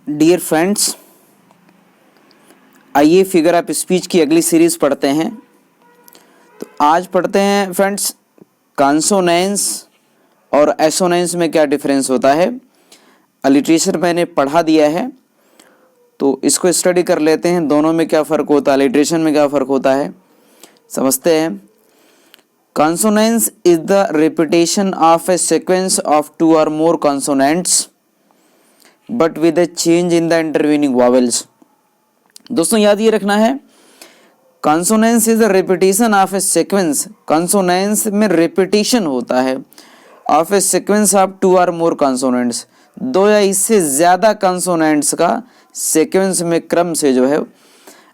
Dear friends, आइए figure of speech की अगली सीरीज पढ़ते हैं। तो आज पढ़ते हैं फ्रेंड्स, कॉन्सोनेंस और एसोनेंस में क्या डिफरेंस होता है। अलिट्रेशन मैंने पढ़ा दिया है, तो इसको स्टडी कर लेते हैं। दोनों में क्या फ़र्क होता है, अलिट्रेशन में क्या फ़र्क होता है, समझते हैं। Consonance is the repetition of a sequence of two or more consonants but with a change in the intervening vowels. दोस्तों याद ये रखना है, consonance is the repetition of a sequence. Consonance में रिपीटेशन होता है of a sequence of two or more consonants, दो या इससे ज़्यादा कॉन्सोनेंट्स का सीक्वेंस में क्रम से जो है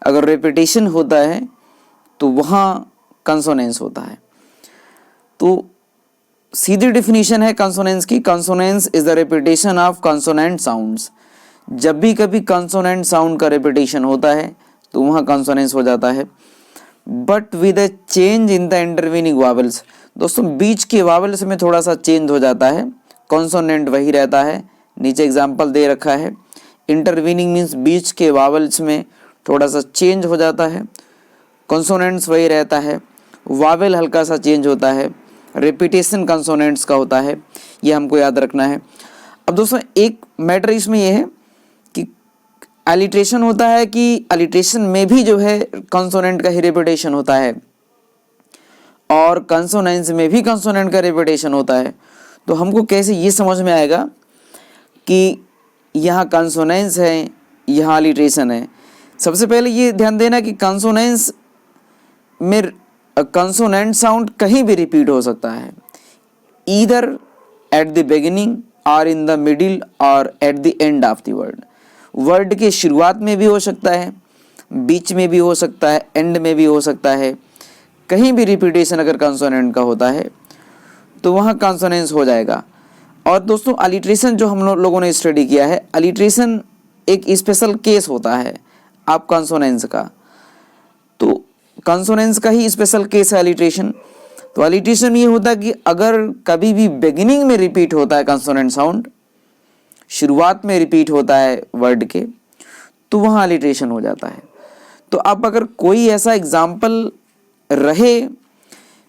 अगर रिपीटेशन होता है तो वहाँ कॉन्सोनेंस होता है। तो सीधी डिफिनीशन है कॉन्सोनेंस की, consonance is the repetition of consonant sounds. जब भी कभी कॉन्सोनेंट साउंड का रिपीटेशन होता है तो वहाँ कॉन्सोनेंस हो जाता है, but with a change in the intervening vowels. दोस्तों बीच के वावल्स में थोड़ा सा चेंज हो जाता है, कॉन्सोनेंट वही रहता है। नीचे एग्जाम्पल दे रखा है, इंटरवीनिंग मीन्स बीच के वावल्स में थोड़ा सा चेंज हो जाता है, कॉन्सोनेंट्स वही रहता है, वावल हल्का सा चेंज होता है, रिपीटेशन कॉन्सोनेंट्स का होता है, ये हमको याद रखना है। अब दोस्तों एक मैटर इसमें यह है कि अलिट्रेशन होता है कि अलिट्रेशन में भी जो है कॉन्सोनेंट का ही रिपीटेशन होता है और कॉन्सोनेंस में भी कॉन्सोनेंट का रिपीटेशन होता है। तो हमको कैसे ये समझ में आएगा कि यहाँ कॉन्सोनेंस है, यहाँ अलिट्रेशन है। सबसे पहले ये ध्यान देना कि कॉन्सोनेंस में कॉन्सोनेंट साउंड कहीं भी रिपीट हो सकता है, ईदर एट द बिगिनिंग और इन द मिडिल और at the end of the word. Word के शुरुआत में भी हो सकता है, बीच में भी हो सकता है, एंड में भी हो सकता है। कहीं भी रिपीटेशन अगर कॉन्सोनेंट का होता है तो वहाँ कॉन्सोनेंस हो जाएगा। और दोस्तों अलिट्रेशन जो हम लोगों ने स्टडी किया है, अलिट्रेशन एक स्पेशल केस होता है आप कॉन्सोनेंस का, तो कॉन्सोनेंस का ही स्पेशल केस है अलिट्रेशन। तो अलिट्रेशन ये होता है कि अगर कभी भी बिगिनिंग में रिपीट होता है कॉन्सोनेंट साउंड, शुरुआत में रिपीट होता है वर्ड के, तो वहाँ अलिट्रेशन हो जाता है। तो अब अगर कोई ऐसा एग्जाम्पल रहे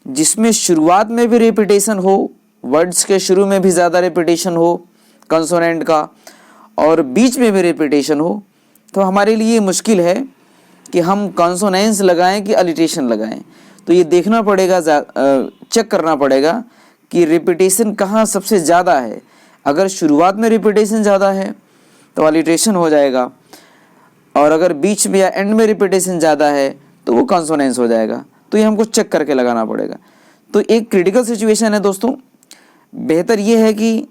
जिसमें शुरुआत में भी रिपीटेशन हो, वर्ड्स के शुरू में भी ज़्यादा रिपीटेशन हो कॉन्सोनेंट का और बीच में भी रिपीटेशन हो, तो हमारे लिए मुश्किल है कि हम कॉन्सोनेंस लगाएं कि अलिट्रेशन लगाएं। तो ये देखना पड़ेगा, चेक करना पड़ेगा कि रिपीटेशन कहाँ सबसे ज़्यादा है। अगर शुरुआत में रिपीटेशन ज़्यादा है तो अलिट्रेशन हो जाएगा, और अगर बीच में या एंड में रिपीटेशन ज़्यादा है तो वो कॉन्सोनेंस हो जाएगा। तो ये हमको चेक करके लगाना पड़ेगा। तो एक क्रिटिकल सिचुएशन है दोस्तों, बेहतर ये है कि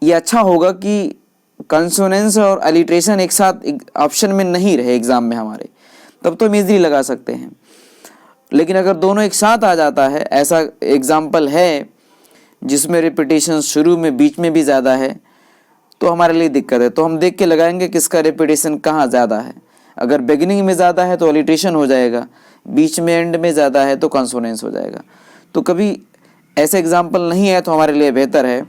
ये अच्छा होगा कि कॉन्सोनेंस और अलिट्रेशन एक साथ ऑप्शन में नहीं रहे एग्ज़ाम में हमारे, तब तो हम ईज़िली लगा सकते हैं। लेकिन अगर दोनों एक साथ आ जाता है, ऐसा एग्जाम्पल है जिसमें रिपीटेशन शुरू में बीच में भी ज़्यादा है, तो हमारे लिए दिक्कत है। तो हम देख के लगाएंगे किसका रिपीटेशन कहाँ ज़्यादा है। अगर बिगिनिंग में ज़्यादा है तो अलिट्रेशन हो जाएगा, बीच में एंड में ज़्यादा है तो कॉन्सोनेंस हो जाएगा। तो कभी ऐसे एग्जाम्पल नहीं है तो हमारे लिए बेहतर है।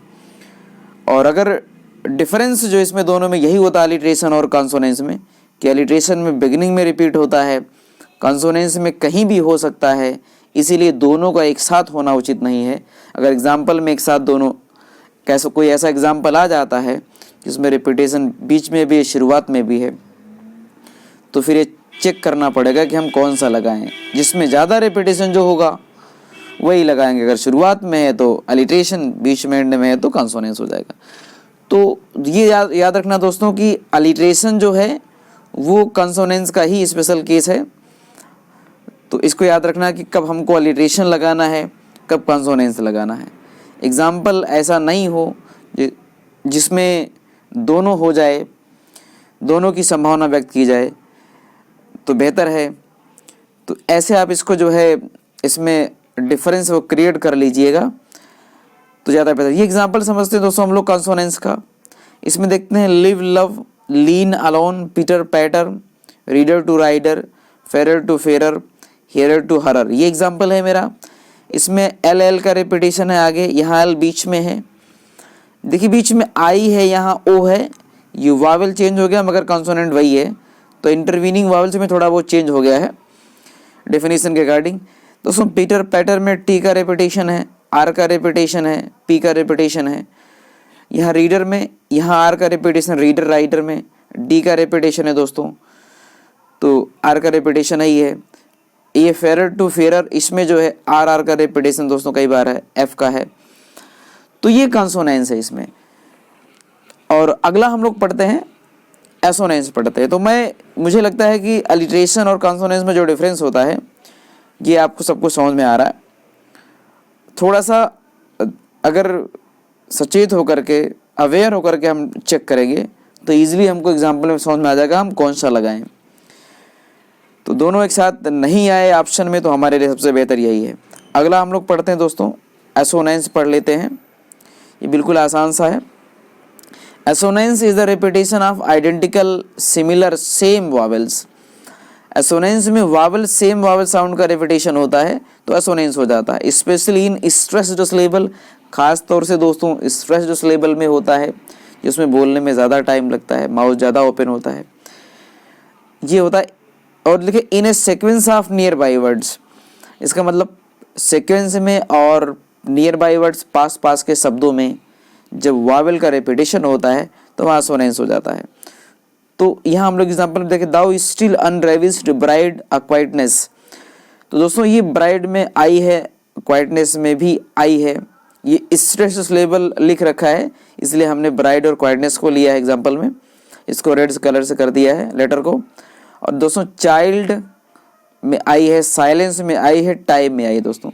और अगर डिफरेंस जो इसमें दोनों में यही होता है अलिट्रेशन और कॉन्सोनेंस में, कि अलिट्रेशन में बिगिनिंग में रिपीट होता है, कॉन्सोनेंस में कहीं भी हो सकता है, इसीलिए दोनों का एक साथ होना उचित नहीं है। अगर एग्जाम्पल में एक साथ दोनों कैसे कोई ऐसा एग्जाम्पल आ जाता है जिसमें रिपीटेशन बीच में भी है, शुरुआत में भी है, तो फिर ये चेक करना पड़ेगा कि हम कौन सा लगाएं। जिसमें ज़्यादा रिपीटेशन जो होगा वही लगाएंगे। अगर शुरुआत में है तो अलिट्रेशन, बीच में एंड में है तो कॉन्सोनेंस हो जाएगा। तो ये याद रखना दोस्तों कि अलिट्रेशन जो है वो कॉन्सोनेंस का ही स्पेशल केस है। तो इसको याद रखना कि कब हमको अलिट्रेशन लगाना है, कब कॉन्सोनेंस लगाना है। एग्जाम्पल ऐसा नहीं हो जिसमें दोनों हो जाए, दोनों की संभावना व्यक्त की जाए, तो बेहतर है। तो ऐसे आप इसको जो है इसमें डिफरेंस वो क्रिएट कर लीजिएगा तो ज़्यादा बेहतर। ये एग्जाम्पल समझते हैं दोस्तों हम लोग कॉन्सोनेंस का। इसमें देखते हैं, live love, lean alone, Peter pater, reader to rider, fairer to fairer, hair to horror. ये एग्जाम्पल है मेरा। इसमें एल एल का रिपीटेशन है आगे, यहाँ एल बीच में है। देखिए बीच में आई है, यहाँ ओ है, ये वावल चेंज हो गया मगर कॉन्सोनेंट वही है, तो इंटरवीनिंग वावल्स में थोड़ा बहुत चेंज हो गया है डेफिनेशन के अकॉर्डिंग। दोस्तों पीटर पैटर में टी का रेपिटेशन है, आर का रेपिटेशन है, पी का रेपिटेशन है। यहाँ रीडर में, यहाँ आर का रेपिटेशन रीडर राइटर में, डी का रेपिटेशन है दोस्तों, तो आर का रेपिटेशन ही है। ये फेरर टू फेरर, इसमें जो है आर का रेपिटेशन दोस्तों कई बार है, एफ का है। तो ये कॉन्सोनेंस है इसमें। और अगला हम लोग पढ़ते हैं एसोनेंस पढ़ते हैं। तो मुझे लगता है कि अलिट्रेशन और कॉन्सोनेंस में जो डिफरेंस होता है ये आपको सबको समझ में आ रहा है। थोड़ा सा अगर सचेत होकर के, अवेयर होकर के हम चेक करेंगे तो ईजिली हमको एग्जाम्पल में समझ में आ जाएगा हम कौन सा लगाएं। तो दोनों एक साथ नहीं आए ऑप्शन में तो हमारे लिए सबसे बेहतर यही है। अगला हम लोग पढ़ते हैं दोस्तों एसोनेंस पढ़ लेते हैं। ये बिल्कुल आसान सा है। Assonance is the repetition of identical similar same vowels. Assonance में वावल सेम वावल साउंड का रिपीटेशन होता है तो एसोनेंस हो जाता है। स्पेशली इन स्ट्रेस्ड सिलेबल, खास तौर से दोस्तों स्ट्रेस्ड सिलेबल में होता है जिसमें बोलने में ज़्यादा टाइम लगता है, माउथ ज़्यादा ओपन होता है, ये होता है। और लिखे in a sequence of nearby words, इसका मतलब सीक्वेंस में और नियर बाई वर्ड्स पास पास के शब्दों में जब वावल का रिपीटेशन होता है तो वहाँ एसोनेंस हो जाता है। तो यहाँ हम लोग एग्जाम्पल में देखें, दाउ स्टिल अनरेविस्ड ब्राइड अ क्वाइटनेस। तो दोस्तों ये ब्राइड में आई है, क्वाइटनेस में भी आई है। ये स्ट्रेस लेवल लिख रखा है इसलिए हमने ब्राइड और क्वाइटनेस को लिया है एग्जाम्पल में, इसको रेड कलर से कर दिया है लेटर को। और दोस्तों चाइल्ड में आई है, साइलेंस में आई है, टाइम में आई है दोस्तों।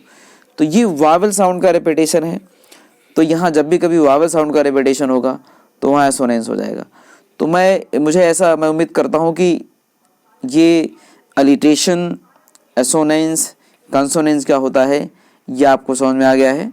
तो ये वावल साउंड का रिपीटेशन है। तो यहाँ जब भी कभी वावल साउंड का रिपीटेशन होगा तो वहाँ एसोनेंस हो जाएगा। तो मैं उम्मीद करता हूँ कि ये अलिट्रेशन, एसोनेंस, कंसोनेंस क्या होता है ये आपको समझ में आ गया है।